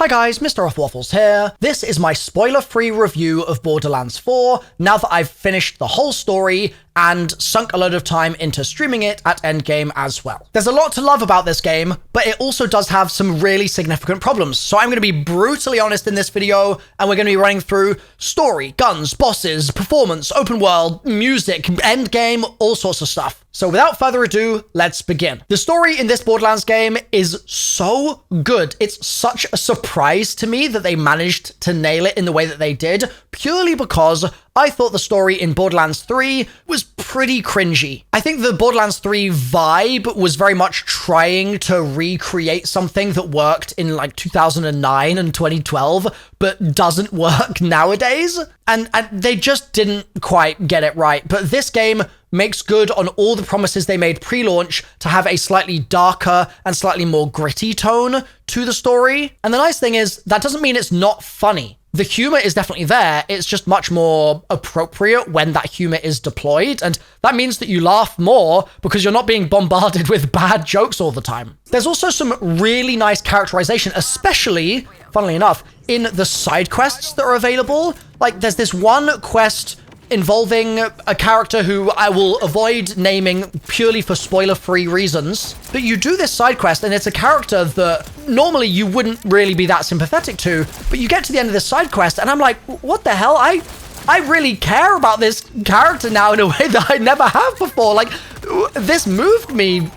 Hi guys, MrRoflWaffles here. This is my spoiler-free review of Borderlands 4 now that I've finished the whole story and sunk a load of time into streaming it at Endgame as well. There's a lot to love about this game, but it also does have some really significant problems. So I'm going to be brutally honest in this video, and we're going to be running through story, guns, bosses, performance, open world, music, Endgame, all sorts of stuff. So without further ado, let's begin. The story in this Borderlands game is so good. It's such a surprise to me that they managed to nail it in the way that they did, purely because I thought the story in Borderlands 3 was pretty cringy. I think the Borderlands 3 vibe was very much trying to recreate something that worked in like 2009 and 2012, but doesn't work nowadays. And they just didn't quite get it right. But this game makes good on all the promises they made pre-launch to have a slightly darker and slightly more gritty tone to the story. And the nice thing is, that doesn't mean it's not funny. The humor is definitely there, it's just much more appropriate when that humor is deployed, and that means that you laugh more because you're not being bombarded with bad jokes all the time. There's also some really nice characterization, especially, funnily enough, in the side quests that are available. Like, there's this one quest involving a character who I will avoid naming purely for spoiler-free reasons. But you do this side quest, and it's a character that normally you wouldn't really be that sympathetic to, but you get to the end of this side quest, and I'm like, what the hell? I really care about this character now in a way that I never have before. Like, this moved me,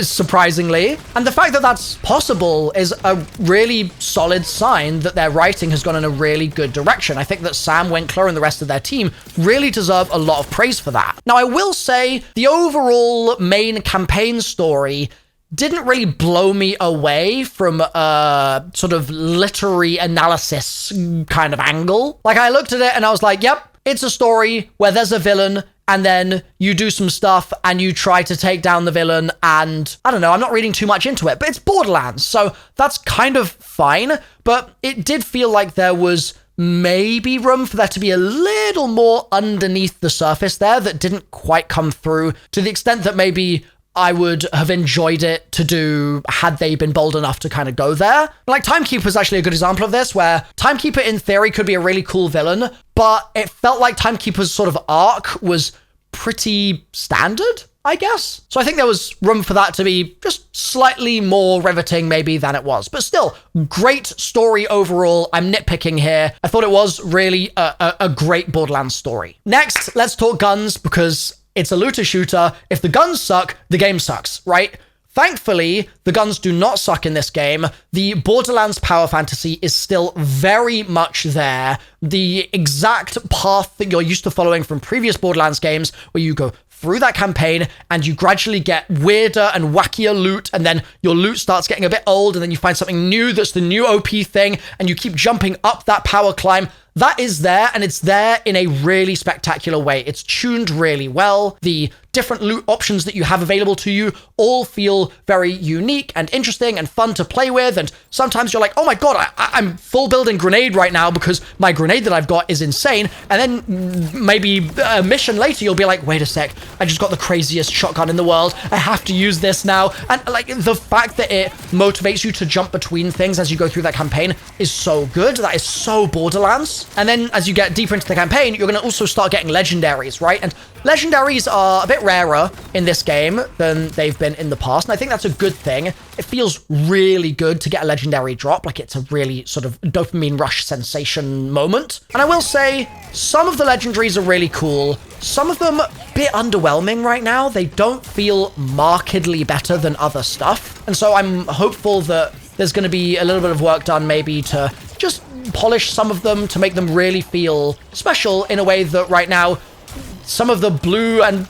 surprisingly. And the fact that that's possible is a really solid sign that their writing has gone in a really good direction. I think that Sam Winkler and the rest of their team really deserve a lot of praise for that. Now, I will say the overall main campaign story didn't really blow me away from a sort of literary analysis kind of angle. Like, I looked at it and I was like, yep, it's a story where there's a villain and then you do some stuff and you try to take down the villain, and I don't know, I'm not reading too much into it, but it's Borderlands, so that's kind of fine. But it did feel like there was maybe room for there to be a little more underneath the surface there that didn't quite come through to the extent that maybe I would have enjoyed it to do had they been bold enough to kind of go there. Like, Timekeeper is actually a good example of this, where Timekeeper in theory could be a really cool villain, but it felt like Timekeeper's sort of arc was pretty standard, I guess. So I think there was room for that to be just slightly more riveting maybe than it was. But still, great story overall. I'm nitpicking here. I thought it was really a great Borderlands story. Next, let's talk guns, because it's a looter shooter. If the guns suck, the game sucks, right? Thankfully, the guns do not suck in this game. The Borderlands power fantasy is still very much there. The exact path that you're used to following from previous Borderlands games, where you go through that campaign and you gradually get weirder and wackier loot, and then your loot starts getting a bit old, and then you find something new that's the new OP thing, and you keep jumping up that power climb. That is there, and it's there in a really spectacular way. It's tuned really well. The different loot options that you have available to you all feel very unique and interesting and fun to play with. And sometimes you're like, oh my god, I'm full building grenade right now because my grenade that I've got is insane. And then maybe a mission later, you'll be like, wait a sec, I just got the craziest shotgun in the world. I have to use this now. And like, the fact that it motivates you to jump between things as you go through that campaign is so good. That is so Borderlands. And then as you get deeper into the campaign, you're going to also start getting legendaries, right? And legendaries are a bit rarer in this game than they've been in the past, and I think that's a good thing. It feels really good to get a legendary drop, like it's a really sort of dopamine rush sensation moment. And I will say, some of the legendaries are really cool. Some of them a bit underwhelming right now. They don't feel markedly better than other stuff. And so I'm hopeful that there's going to be a little bit of work done maybe to just polish some of them to make them really feel special in a way that right now some of the blue and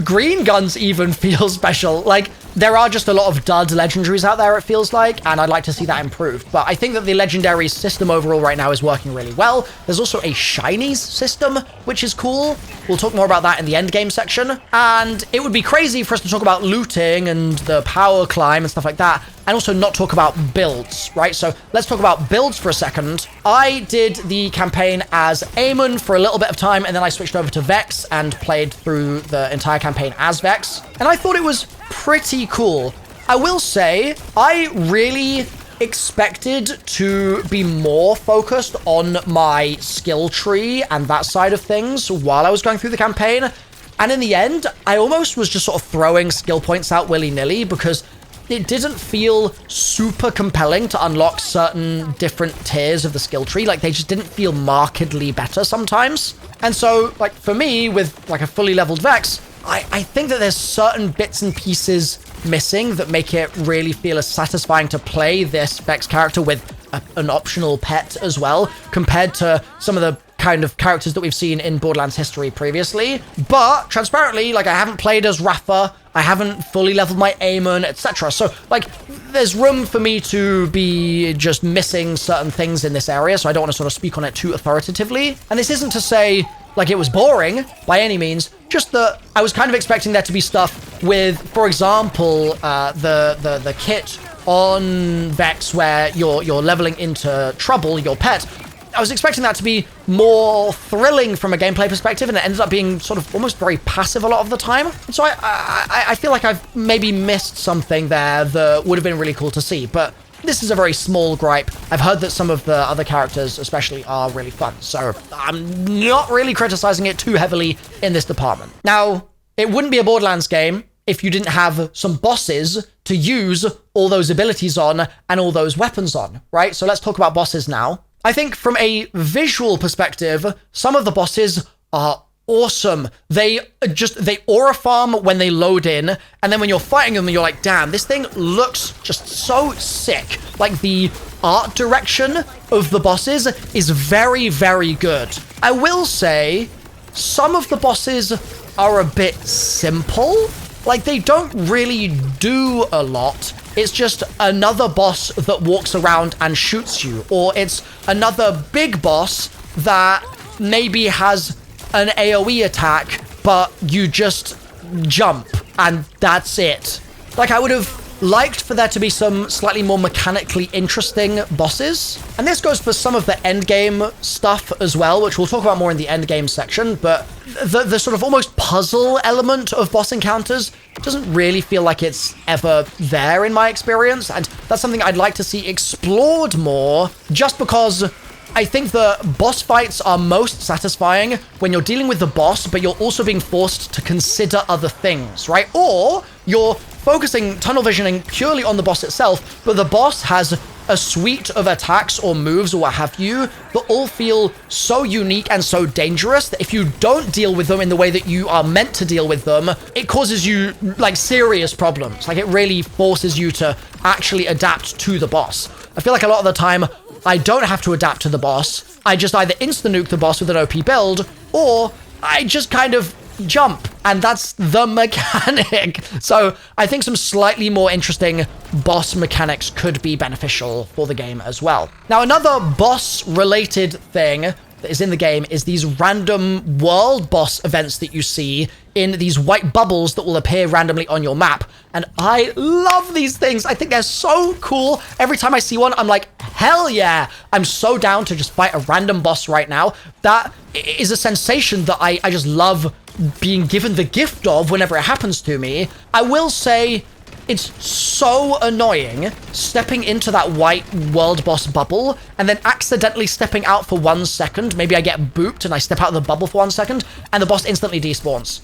green guns even feel special. Like, there are just a lot of dud legendaries out there, it feels like, and I'd like to see that improved. But I think that the legendary system overall right now is working really well. There's also a shinies system, which is cool. We'll talk more about that in the endgame section. And it would be crazy for us to talk about looting and the power climb and stuff like that, and also not talk about builds, right? So let's talk about builds for a second. I did the campaign as Eamon for a little bit of time, and then I switched over to Vex and played through the entire campaign as Vex. And I thought it was pretty cool. I will say, I really expected to be more focused on my skill tree and that side of things while I was going through the campaign. And in the end, I almost was just sort of throwing skill points out willy-nilly because it didn't feel super compelling to unlock certain different tiers of the skill tree. Like, they just didn't feel markedly better sometimes. And so, like, for me, with like a fully leveled Vex, I think that there's certain bits and pieces missing that make it really feel as satisfying to play this Vex character with an optional pet as well, compared to some of the kind of characters that we've seen in Borderlands history previously. But transparently, like, I haven't played as Rafa, I haven't fully leveled my Aemon, etc. So, like, there's room for me to be just missing certain things in this area, so I don't want to sort of speak on it too authoritatively. And this isn't to say, like, it was boring by any means, just that I was kind of expecting there to be stuff with, for example, the kit on Vex where you're leveling into Trouble, your pet. I was expecting that to be more thrilling from a gameplay perspective, and it ended up being sort of almost very passive a lot of the time. And so I feel like I've maybe missed something there that would have been really cool to see, but this is a very small gripe. I've heard that some of the other characters especially are really fun, so I'm not really criticizing it too heavily in this department. Now, it wouldn't be a Borderlands game if you didn't have some bosses to use all those abilities on and all those weapons on, right? So let's talk about bosses now. I think from a visual perspective, some of the bosses are awesome. They aura farm when they load in, and then when you're fighting them, you're like, damn, this thing looks just so sick. Like, the art direction of the bosses is very, very good. I will say some of the bosses are a bit simple. Like, they don't really do a lot. It's just another boss that walks around and shoots you, or it's another big boss that maybe has an AoE attack, but you just jump, and that's it. Like, I would have liked for there to be some slightly more mechanically interesting bosses. And this goes for some of the endgame stuff as well, which we'll talk about more in the endgame section, but the sort of almost puzzle element of boss encounters doesn't really feel like it's ever there in my experience, and that's something I'd like to see explored more, just because I think the boss fights are most satisfying when you're dealing with the boss, but you're also being forced to consider other things, right? Or you're focusing, tunnel visioning purely on the boss itself, but the boss has a suite of attacks or moves or what have you that all feel so unique and so dangerous that if you don't deal with them in the way that you are meant to deal with them, it causes you, like, serious problems. Like, it really forces you to actually adapt to the boss. I feel like a lot of the time, I don't have to adapt to the boss. I just either insta-nuke the boss with an OP build, or I just kind of jump, and that's the mechanic. So I think some slightly more interesting boss mechanics could be beneficial for the game as well. Now, another boss-related thing that is in the game is these random world boss events that you see in these white bubbles that will appear randomly on your map. And I love these things. I think they're so cool. Every time I see one, I'm like, hell yeah. I'm so down to just fight a random boss right now. That is a sensation that I just love being given the gift of whenever it happens to me. I will say it's so annoying stepping into that white world boss bubble and then accidentally stepping out for 1 second. Maybe I get booped and I step out of the bubble for 1 second and the boss instantly despawns.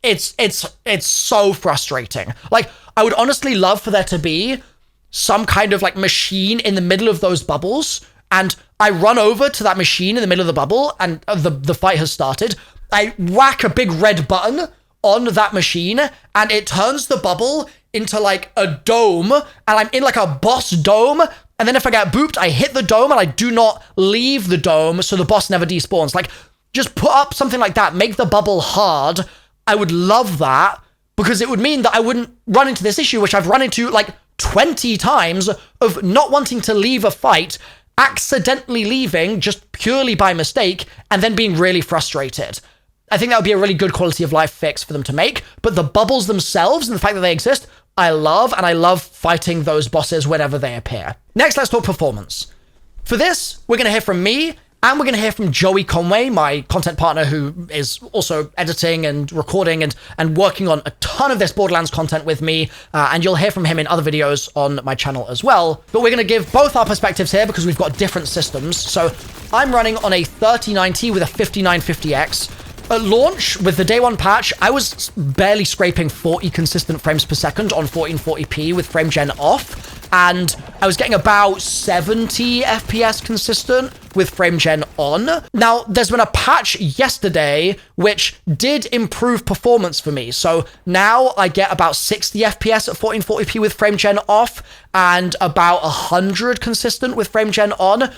It's so frustrating. Like, I would honestly love for there to be some kind of, like, machine in the middle of those bubbles, and I run over to that machine in the middle of the bubble and the fight has started. I whack a big red button on that machine and it turns the bubble into, like, a dome, and I'm in, like, a boss dome, and then if I get booped, I hit the dome and I do not leave the dome, so the boss never despawns. Like, just put up something like that, make the bubble hard. I would love that, because it would mean that I wouldn't run into this issue, which I've run into, like, 20 times, of not wanting to leave a fight, accidentally leaving just purely by mistake, and then being really frustrated. I think that would be a really good quality of life fix for them to make, but the bubbles themselves and the fact that they exist, I love, and I love fighting those bosses whenever they appear. Next, let's talk performance. For this, we're going to hear from me And we're going to hear from Joey Conway, my content partner who is also editing and recording and working on a ton of this Borderlands content with me. And you'll hear from him in other videos on my channel as well. But we're going to give both our perspectives here because we've got different systems. So I'm running on a 3090 with a 5950X. At launch, with the day one patch, I was barely scraping 40 consistent frames per second on 1440p with frame gen off, and I was getting about 70 FPS consistent with frame gen on. Now, there's been a patch yesterday which did improve performance for me. So now I get about 60 FPS at 1440p with frame gen off and about 100 consistent with frame gen on.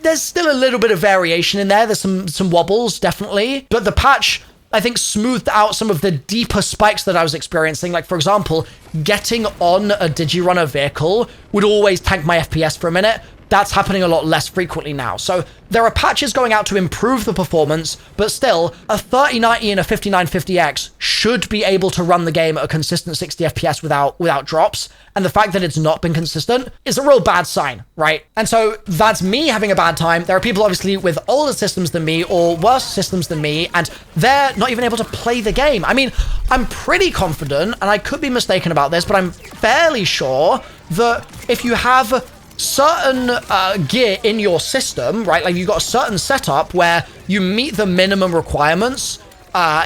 There's still a little bit of variation in there. There's some wobbles, definitely. But the patch, I think, smoothed out some of the deeper spikes that I was experiencing. Like, for example, getting on a Digirunner vehicle would always tank my FPS for a minute. That's happening a lot less frequently now. So there are patches going out to improve the performance, but still, a 3090 and a 5950X should be able to run the game at a consistent 60 FPS without drops. And the fact that it's not been consistent is a real bad sign, right? And so that's me having a bad time. There are people obviously with older systems than me or worse systems than me, and they're not even able to play the game. I mean, I'm pretty confident, and I could be mistaken about this, but I'm fairly sure that if you have certain gear in your system, right? Like you've got a certain setup where you meet the minimum requirements,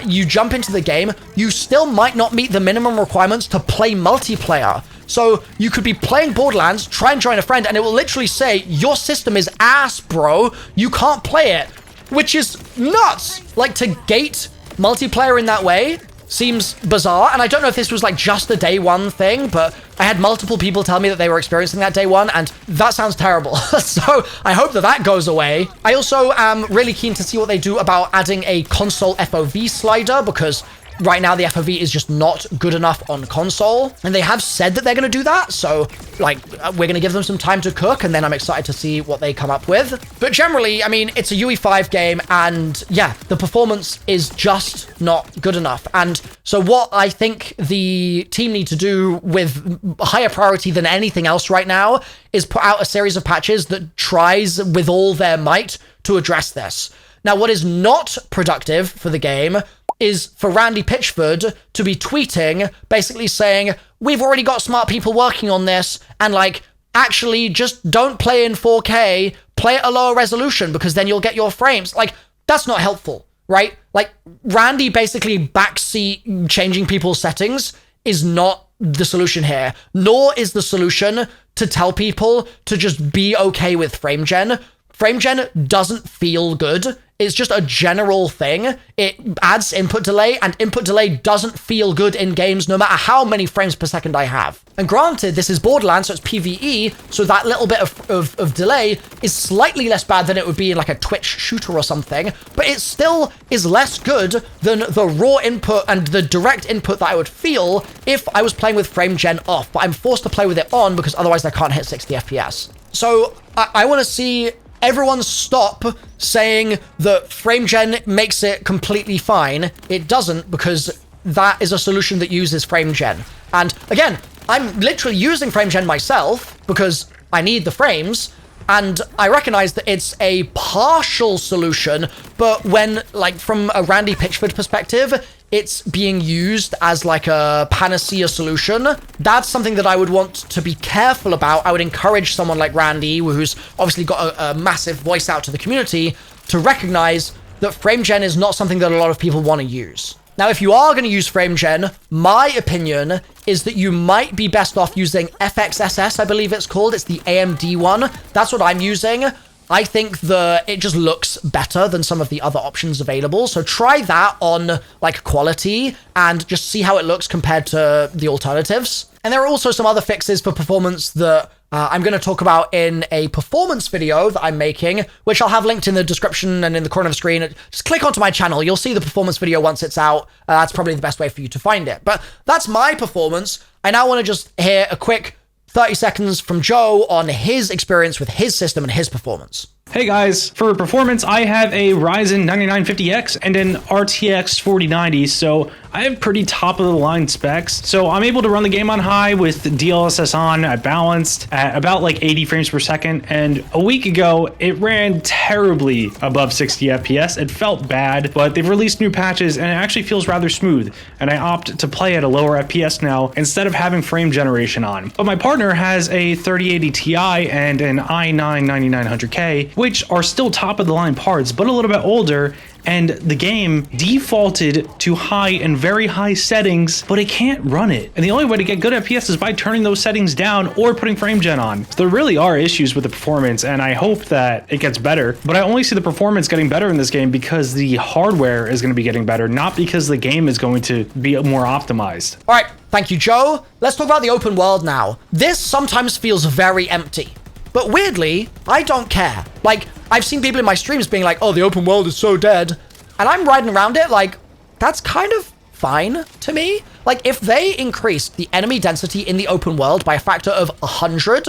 you jump into the game, you still might not meet the minimum requirements to play multiplayer. So you could be playing Borderlands, try and join a friend, and it will literally say, your system is ass, bro. You can't play it, which is nuts. Like, to gate multiplayer in that way seems bizarre. And I don't know if this was like just a day one thing, but I had multiple people tell me that they were experiencing that day one, and that sounds terrible. So I hope that goes away. I also am really keen to see what they do about adding a console FOV slider, because right now the FOV is just not good enough on console, and they have said that they're going to do that, so like we're going to give them some time to cook, and then I'm excited to see what they come up with. But generally, I mean, it's a UE5 game, and yeah, the performance is just not good enough. And so what I think the team need to do with higher priority than anything else right now is put out a series of patches that tries with all their might to address this. Now, what is not productive for the game is for Randy Pitchford to be tweeting, basically saying, we've already got smart people working on this, and like, actually just don't play in 4K, play at a lower resolution, because then you'll get your frames. Like, that's not helpful, right? Like, Randy basically backseat changing people's settings is not the solution here, nor is the solution to tell people to just be okay with frame gen. Frame gen doesn't feel good. It's just a general thing. It adds input delay, and input delay doesn't feel good in games no matter how many frames per second I have. And granted, this is Borderlands, so it's PvE, so that little bit of delay is slightly less bad than it would be in like a Twitch shooter or something, but it still is less good than the raw input and the direct input that I would feel if I was playing with frame gen off, but I'm forced to play with it on because otherwise I can't hit 60 FPS. So I want to see everyone stop saying that frame gen makes it completely fine. It doesn't, because that is a solution that uses frame gen. And again, I'm literally using frame gen myself because I need the frames, and I recognize that it's a partial solution, but when, like, from a Randy Pitchford perspective, it's being used as like a panacea solution. That's something that I would want to be careful about. I would encourage someone like Randy, who's obviously got a massive voice out to the community, to recognize that frame gen is not something that a lot of people want to use. Now, if you are going to use frame gen, my opinion is that you might be best off using FXSS, I believe it's called. It's the AMD one. That's what I'm using. I think that it just looks better than some of the other options available. So try that on like quality and just see how it looks compared to the alternatives. And there are also some other fixes for performance that I'm going to talk about in a performance video that I'm making, which I'll have linked in the description and in the corner of the screen. Just click onto my channel. You'll see the performance video once it's out. That's probably the best way for you to find it. But that's my performance. I now want to just hear a quick 30 seconds from Joe on his experience with his system and his performance. Hey guys, for performance, I have a Ryzen 9950X and an RTX 4090, so I have pretty top of the line specs. So I'm able to run the game on high with DLSS on at balanced at about like 80 frames per second. And a week ago, it ran terribly above 60 FPS. It felt bad, but they've released new patches and it actually feels rather smooth. And I opt to play at a lower FPS now instead of having frame generation on. But my partner has a 3080 Ti and an i9-9900K, which are still top of the line parts, but a little bit older, and the game defaulted to high and very high settings, but it can't run it. And the only way to get good FPS is by turning those settings down or putting frame gen on. So there really are issues with the performance, and I hope that it gets better, but I only see the performance getting better in this game because the hardware is going to be getting better, not because the game is going to be more optimized. All right, thank you, Joe. Let's talk about the open world now. This sometimes feels very empty. But weirdly, I don't care. Like, I've seen people in my streams being like, oh, the open world is so dead. And I'm riding around it like, that's kind of fine to me. Like, if they increased the enemy density in the open world by a factor of 100,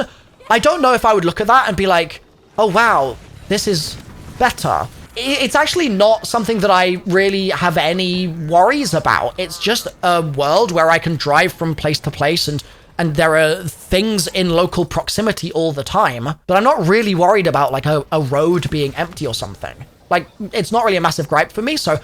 I don't know if I would look at that and be like, oh, wow, this is better. It's actually not something that I really have any worries about. It's just a world where I can drive from place to place and there are things in local proximity all the time, but I'm not really worried about like a road being empty or something. Like, it's not really a massive gripe for me, so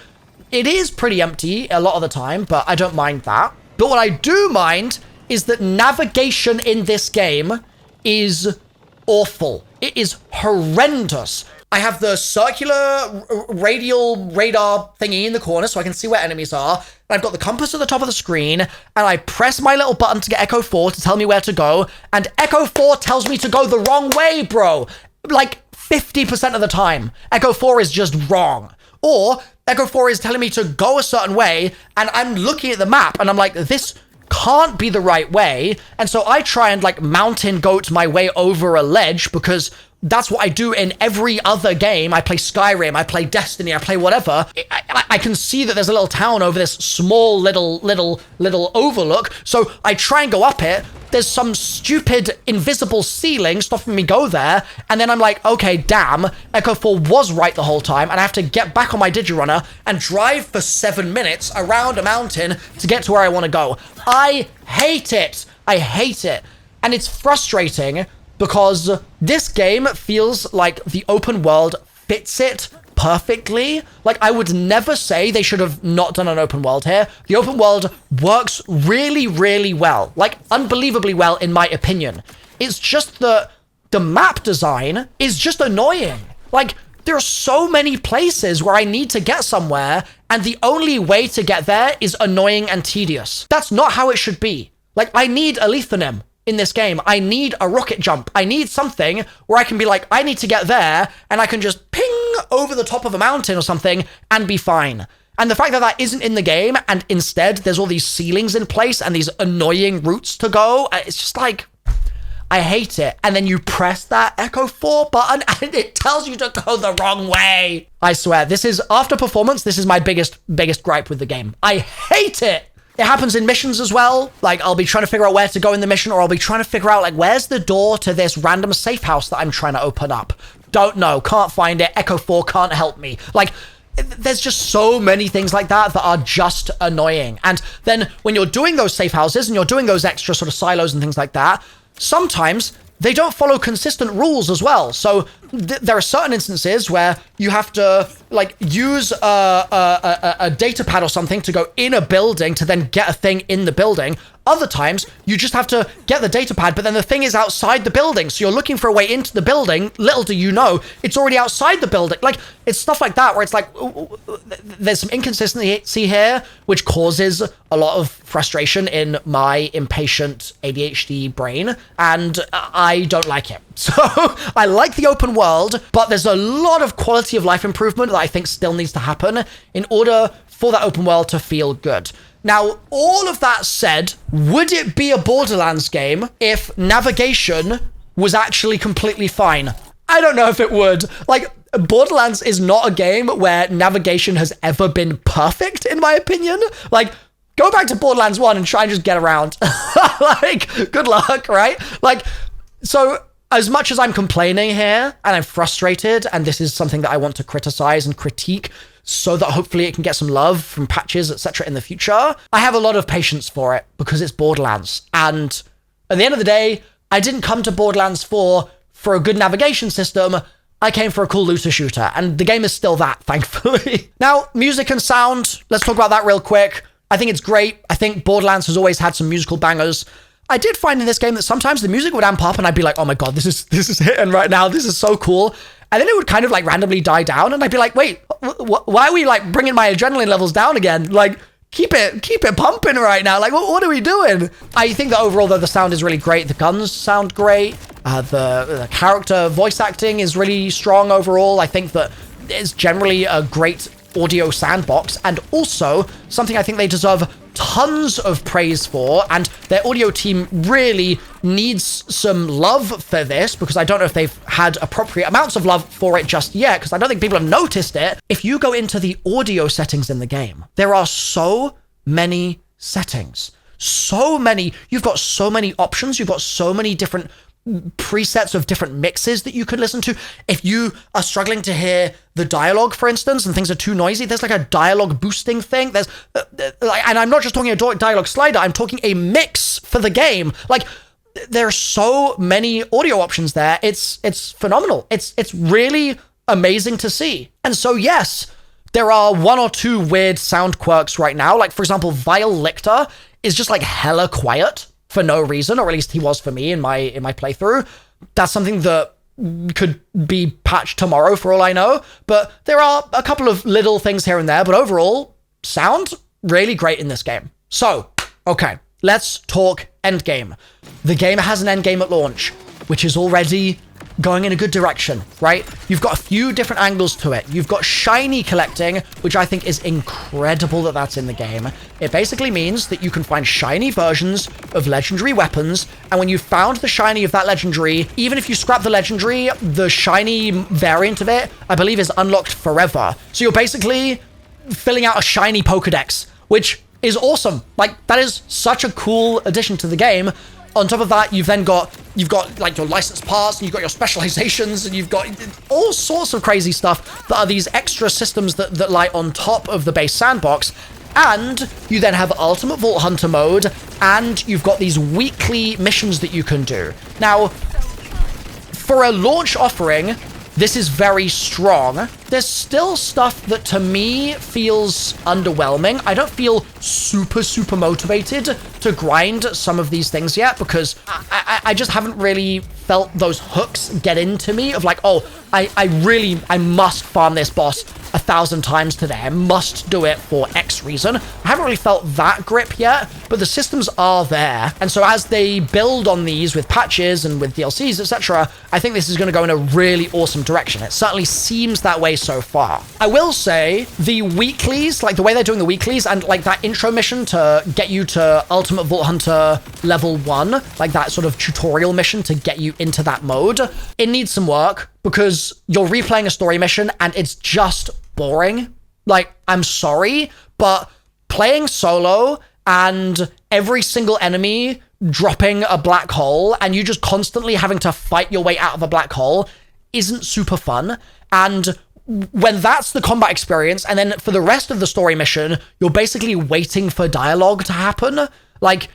it is pretty empty a lot of the time, but I don't mind that. But what I do mind is that navigation in this game is awful. It is horrendous. I have the circular radial radar thingy in the corner so I can see where enemies are. And I've got the compass at the top of the screen, and I press my little button to get Echo 4 to tell me where to go, and Echo 4 tells me to go the wrong way, bro. Like 50% of the time, Echo 4 is just wrong. Or Echo 4 is telling me to go a certain way, and I'm looking at the map, and I'm like, this can't be the right way. And so I try and like mountain goat my way over a ledge because that's what I do in every other game. I play Skyrim, I play Destiny, I play whatever. I can see that there's a little town over this small little overlook. So I try and go up it. There's some stupid invisible ceiling stopping me go there. And then I'm like, okay, damn, Echo 4 was right the whole time. And I have to get back on my Digirunner and drive for 7 minutes around a mountain to get to where I want to go. I hate it. I hate it. And it's frustrating because this game feels like the open world fits it perfectly. Like, I would never say they should have not done an open world here. The open world works really, really well. Like, unbelievably well, in my opinion. It's just the map design is just annoying. Like, there are so many places where I need to get somewhere, and the only way to get there is annoying and tedious. That's not how it should be. Like, I need a Lethanim in this game. I need a rocket jump. I need something where I can be like, I need to get there, and I can just ping over the top of a mountain or something and be fine. And the fact that that isn't in the game, and instead there's all these ceilings in place and these annoying routes to go, it's just like, I hate it. And then you press that Echo 4 button and it tells you to go the wrong way. I swear, this is, after performance, this is my biggest gripe with the game. I hate it. It happens in missions as well. Like, I'll be trying to figure out where to go in the mission, or I'll be trying to figure out, like, where's the door to this random safe house that I'm trying to open up? Don't know. Can't find it. Echo 4 can't help me. Like, there's just so many things like that that are just annoying. And then when you're doing those safe houses and you're doing those extra sort of silos and things like that, sometimes they don't follow consistent rules as well. So there are certain instances where you have to like use a data pad or something to go in a building to then get a thing in the building. Other times you just have to get the data pad, but then the thing is outside the building. So you're looking for a way into the building. Little do you know, it's already outside the building. Like, it's stuff like that where it's like, there's some inconsistency here, which causes a lot of frustration in my impatient ADHD brain. And I don't like it. So I like the open world, but there's a lot of quality of life improvement that I think still needs to happen in order for that open world to feel good. Now, all of that said, would it be a Borderlands game if navigation was actually completely fine? I don't know if it would. Like, Borderlands is not a game where navigation has ever been perfect, in my opinion. Like, go back to Borderlands 1 and try and just get around. Like, good luck, right? Like, so as much as I'm complaining here and I'm frustrated, and this is something that I want to criticize and critique so that hopefully it can get some love from patches, etc. in the future, I have a lot of patience for it because it's Borderlands. And at the end of the day, I didn't come to Borderlands 4 for a good navigation system. I came for a cool looter shooter, and the game is still that, thankfully. Now, music and sound, let's talk about that real quick. I think it's great. I think Borderlands has always had some musical bangers. I did find in this game that sometimes the music would amp up and I'd be like, oh my god, this is hitting right now. This is so cool. And then it would kind of like randomly die down and I'd be like, wait, why are we like bringing my adrenaline levels down again? Like, keep it pumping right now. Like, what are we doing? I think that overall, though, the sound is really great. The guns sound great. The character voice acting is really strong overall. I think that it's generally a great audio sandbox, and also something I think they deserve tons of praise for, and their audio team really needs some love for this, because I don't know if they've had appropriate amounts of love for it just yet, because I don't think people have noticed it. If you go into the audio settings in the game, there are so many settings. So many. You've got so many options. You've got so many different presets of different mixes that you could listen to. If you are struggling to hear the dialogue, for instance, and things are too noisy, there's like a dialogue boosting thing. There's and I'm not just talking a dialogue slider, I'm talking a mix for the game. Like, there are so many audio options there. It's phenomenal. It's really amazing to see. And so, yes, there are one or two weird sound quirks right now. Like, for example, Vile Lictor is just like hella quiet for no reason, or at least he was for me in my playthrough. That's something that could be patched tomorrow for all I know. But there are a couple of little things here and there, but overall, sound really great in this game. So, okay, let's talk Endgame. The game has an endgame at launch, which is already going in a good direction, right? You've got a few different angles to it. You've got shiny collecting, which I think is incredible that that's in the game. It basically means that you can find shiny versions of legendary weapons, and when you've found the shiny of that legendary, even if you scrap the legendary, the shiny variant of it, I believe, is unlocked forever. So you're basically filling out a shiny Pokedex, which is awesome. Like, that is such a cool addition to the game. On top of that, you've got like your license pass, and you've got your specializations, and you've got all sorts of crazy stuff that are these extra systems that lie on top of the base sandbox. And you then have Ultimate Vault Hunter mode, and you've got these weekly missions that you can do. Now, for a launch offering, this is very strong. There's still stuff that to me feels underwhelming. I don't feel super motivated to grind some of these things yet, because I just haven't really felt those hooks get into me of like, oh, I must farm this boss 1,000 times today. I must do it for X reason. I haven't really felt that grip yet, but the systems are there. And so as they build on these with patches and with DLCs, etc., I think this is going to go in a really awesome direction. It certainly seems that way so far. I will say the weeklies, like the way they're doing the weeklies, and like that intro mission to get you to Ultimate Vault Hunter level 1, like that sort of tutorial mission to get you into that mode, it needs some work, because you're replaying a story mission and it's just boring. Like, I'm sorry, but playing solo and every single enemy dropping a black hole and you just constantly having to fight your way out of a black hole isn't super fun. And when that's the combat experience, and then for the rest of the story mission, you're basically waiting for dialogue to happen. Like,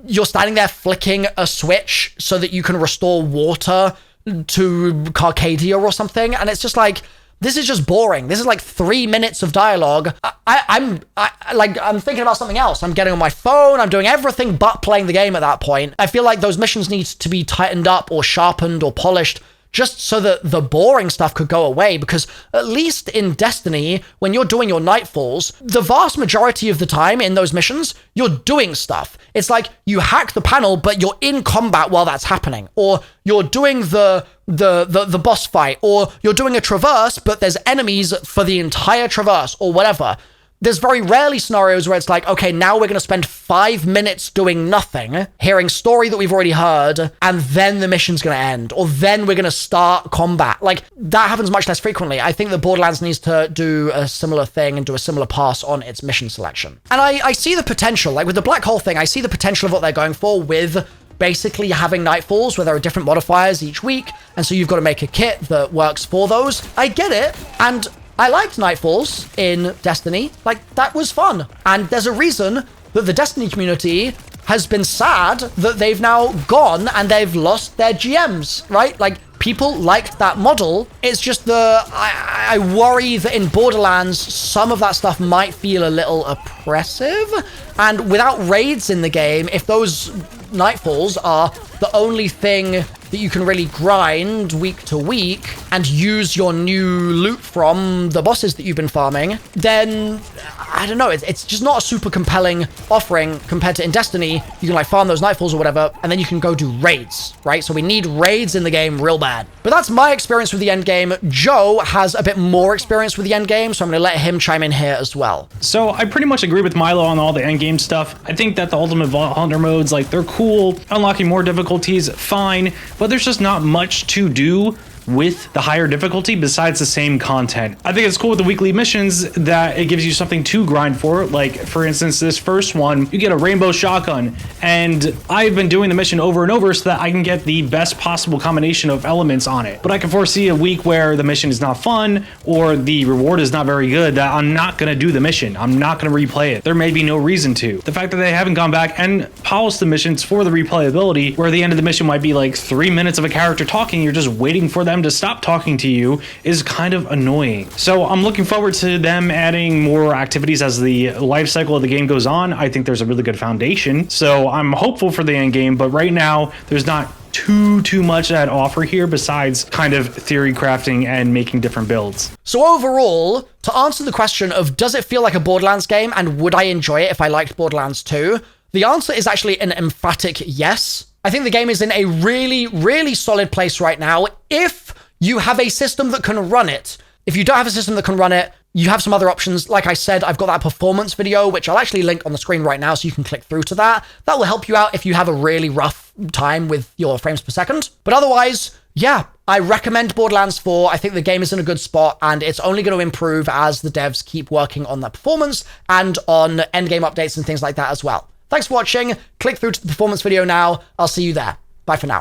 you're standing there flicking a switch so that you can restore water to Carcadia or something, and it's just like, this is just boring. This is like 3 minutes of dialogue. I'm thinking about something else. I'm getting on my phone. I'm doing everything but playing the game at that point. I feel like those missions need to be tightened up or sharpened or polished, just so that the boring stuff could go away, because at least in Destiny, when you're doing your nightfalls, the vast majority of the time in those missions, you're doing stuff. It's like you hack the panel, but you're in combat while that's happening, or you're doing the boss fight, or you're doing a traverse, but there's enemies for the entire traverse, or whatever. There's very rarely scenarios where it's like, okay, now we're going to spend 5 minutes doing nothing, hearing story that we've already heard, and then the mission's going to end, or then we're going to start combat. Like, that happens much less frequently. I think that Borderlands needs to do a similar thing and do a similar pass on its mission selection. And I see the potential, like with the black hole thing, I see the potential of what they're going for with basically having nightfalls where there are different modifiers each week, and so you've got to make a kit that works for those. I get it, and I liked nightfalls in Destiny. Like, that was fun. And there's a reason that the Destiny community has been sad that they've now gone and they've lost their GMs, right? Like, people liked that model. It's just I worry that in Borderlands, some of that stuff might feel a little oppressive. And without raids in the game, if those nightfalls are the only thing that you can really grind week to week and use your new loot from the bosses that you've been farming, then I don't know, it's just not a super compelling offering compared to in Destiny. You can like farm those nightfalls or whatever, and then you can go do raids, right? So we need raids in the game real bad. But that's my experience with the end game. Joe has a bit more experience with the end game, so I'm gonna let him chime in here as well. So I pretty much agree with Milo on all the end game stuff. I think that the Ultimate Vault Hunter modes, like, they're cool. Unlocking more difficulties, fine, but there's just not much to do with the higher difficulty besides the same content. I think it's cool with the weekly missions that it gives you something to grind for. Like, for instance, this first one, you get a rainbow shotgun, and I've been doing the mission over and over so that I can get the best possible combination of elements on it. But I can foresee a week where the mission is not fun or the reward is not very good, that I'm not going to do the mission. I'm not going to replay it. There may be no reason to. The fact that they haven't gone back and polished the missions for the replayability, where the end of the mission might be like 3 minutes of a character talking, you're just waiting for them to stop talking to you, is kind of annoying. So I'm looking forward to them adding more activities as the life cycle of the game goes on. I think there's a really good foundation. So I'm hopeful for the end game, but right now there's not too much at offer here besides kind of theory crafting and making different builds. So overall, to answer the question of does it feel like a Borderlands game and would I enjoy it if I liked Borderlands 2, the answer is actually an emphatic yes. I think the game is in a really solid place right now if you have a system that can run it. If you don't have a system that can run it, you have some other options. Like I said, I've got that performance video, which I'll actually link on the screen right now so you can click through to that. That will help you out if you have a really rough time with your frames per second. But otherwise, yeah, I recommend Borderlands 4. I think the game is in a good spot, and it's only going to improve as the devs keep working on that performance and on endgame updates and things like that as well. Thanks for watching. Click through to the performance video now. I'll see you there. Bye for now.